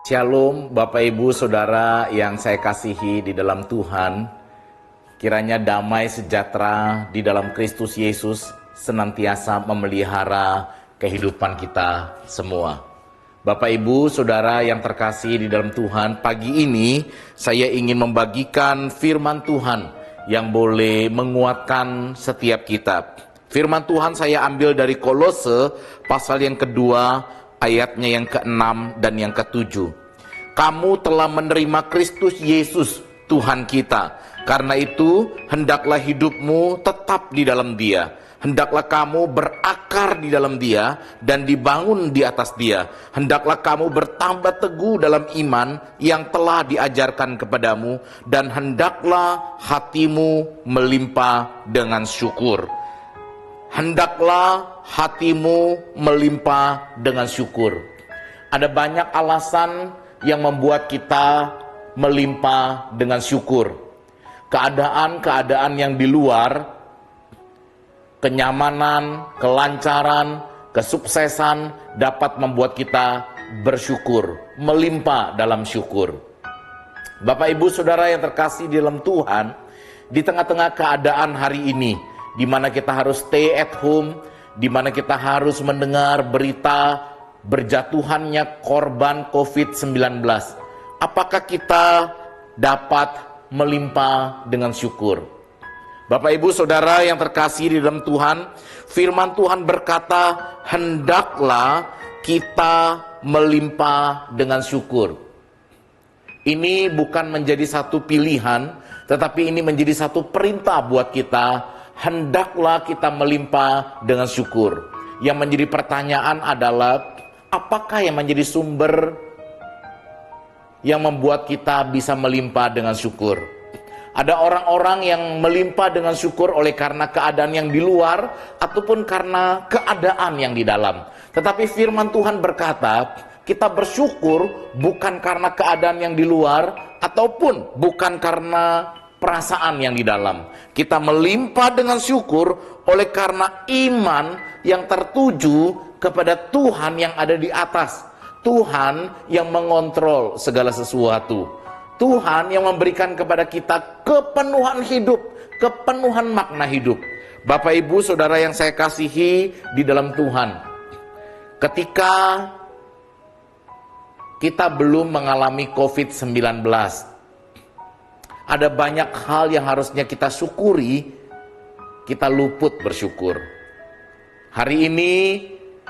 Shalom Bapak Ibu Saudara yang saya kasihi di dalam Tuhan. Kiranya damai sejahtera di dalam Kristus Yesus senantiasa memelihara kehidupan kita semua. Bapak Ibu Saudara yang terkasih di dalam Tuhan, pagi ini saya ingin membagikan firman Tuhan yang boleh menguatkan setiap kita. Firman Tuhan saya ambil dari Kolose pasal yang kedua, ayatnya yang ke-6 dan yang ke-7. Kamu telah menerima Kristus Yesus Tuhan kita. Karena itu hendaklah hidupmu tetap di dalam Dia. Hendaklah kamu berakar di dalam Dia dan dibangun di atas Dia. Hendaklah kamu bertambah teguh dalam iman yang telah diajarkan kepadamu, dan hendaklah hatimu melimpah dengan syukur. Hendaklah hatimu melimpah dengan syukur. Ada banyak alasan yang membuat kita melimpah dengan syukur. Keadaan-keadaan yang di luar, kenyamanan, kelancaran, kesuksesan dapat membuat kita bersyukur, melimpah dalam syukur. Bapak Ibu Saudara yang terkasih di dalam Tuhan, di tengah-tengah keadaan hari ini, di mana kita harus stay at home, di mana kita harus mendengar berita berjatuhannya korban COVID-19. Apakah kita dapat melimpah dengan syukur? Bapak Ibu Saudara yang terkasih di dalam Tuhan, firman Tuhan berkata, hendaklah kita melimpah dengan syukur. Ini bukan menjadi satu pilihan, tetapi ini menjadi satu perintah buat kita. Hendaklah kita melimpah dengan syukur. Yang menjadi pertanyaan adalah, apakah yang menjadi sumber yang membuat kita bisa melimpah dengan syukur? Ada orang-orang yang melimpah dengan syukur oleh karena keadaan yang di luar ataupun karena keadaan yang di dalam. Tetapi firman Tuhan berkata, kita bersyukur bukan karena keadaan yang di luar ataupun bukan karena perasaan yang di dalam. Kita melimpah dengan syukur oleh karena iman yang tertuju kepada Tuhan yang ada di atas. Tuhan yang mengontrol segala sesuatu. Tuhan yang memberikan kepada kita kepenuhan hidup, kepenuhan makna hidup. Bapak Ibu Saudara yang saya kasihi di dalam Tuhan, ketika kita belum mengalami COVID-19, ada banyak hal yang harusnya kita syukuri, kita luput bersyukur. Hari ini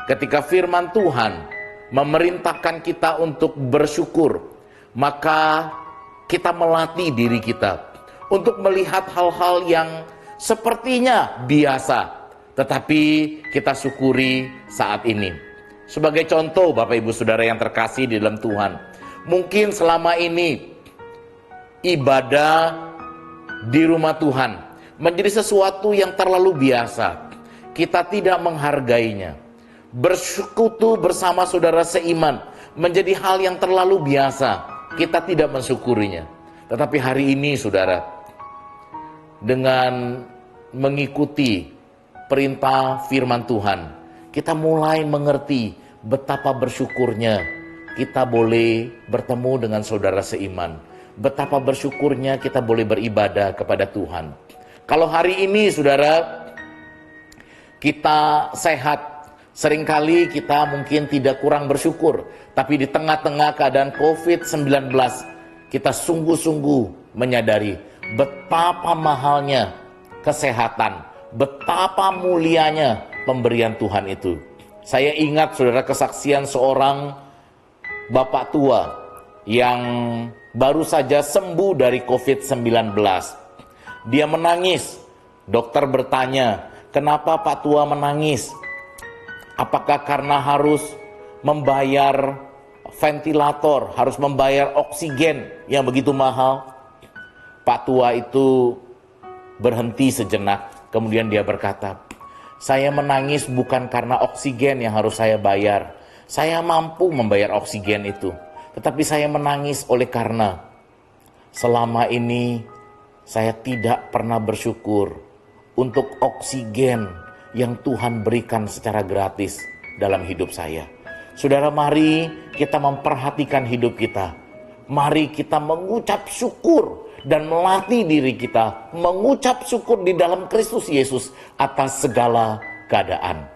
ketika firman Tuhan memerintahkan kita untuk bersyukur, maka kita melatih diri kita untuk melihat hal-hal yang sepertinya biasa, tetapi kita syukuri saat ini. Sebagai contoh Bapak Ibu Saudara yang terkasih di dalam Tuhan, mungkin selama ini ibadah di rumah Tuhan menjadi sesuatu yang terlalu biasa. Kita tidak menghargainya. Bersekutu bersama saudara seiman menjadi hal yang terlalu biasa. Kita tidak mensyukurinya. Tetapi hari ini saudara, dengan mengikuti perintah firman Tuhan, kita mulai mengerti betapa bersyukurnya kita boleh bertemu dengan saudara seiman. Betapa bersyukurnya kita boleh beribadah kepada Tuhan. Kalau hari ini saudara, kita sehat, seringkali kita mungkin tidak kurang bersyukur. Tapi di tengah-tengah keadaan COVID-19, kita sungguh-sungguh menyadari betapa mahalnya kesehatan, betapa mulianya pemberian Tuhan itu. Saya ingat saudara kesaksian seorang bapak tua yang baru saja sembuh dari COVID-19. Dia menangis. Dokter bertanya, kenapa Pak Tua menangis? Apakah karena harus membayar ventilator, harus membayar oksigen yang begitu mahal? Pak Tua itu berhenti sejenak, kemudian dia berkata, saya menangis bukan karena oksigen yang harus saya bayar. Saya mampu membayar oksigen itu. Tetapi saya menangis oleh karena selama ini saya tidak pernah bersyukur untuk oksigen yang Tuhan berikan secara gratis dalam hidup saya. Saudara, mari kita memperhatikan hidup kita. Mari kita mengucap syukur dan melatih diri kita mengucap syukur di dalam Kristus Yesus atas segala keadaan.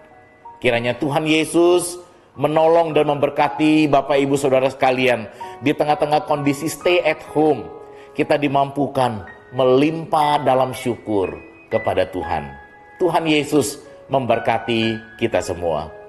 Kiranya Tuhan Yesus menolong dan memberkati Bapak Ibu Saudara sekalian. Di tengah-tengah kondisi stay at home, kita dimampukan melimpah dalam syukur kepada Tuhan. Tuhan Yesus memberkati kita semua.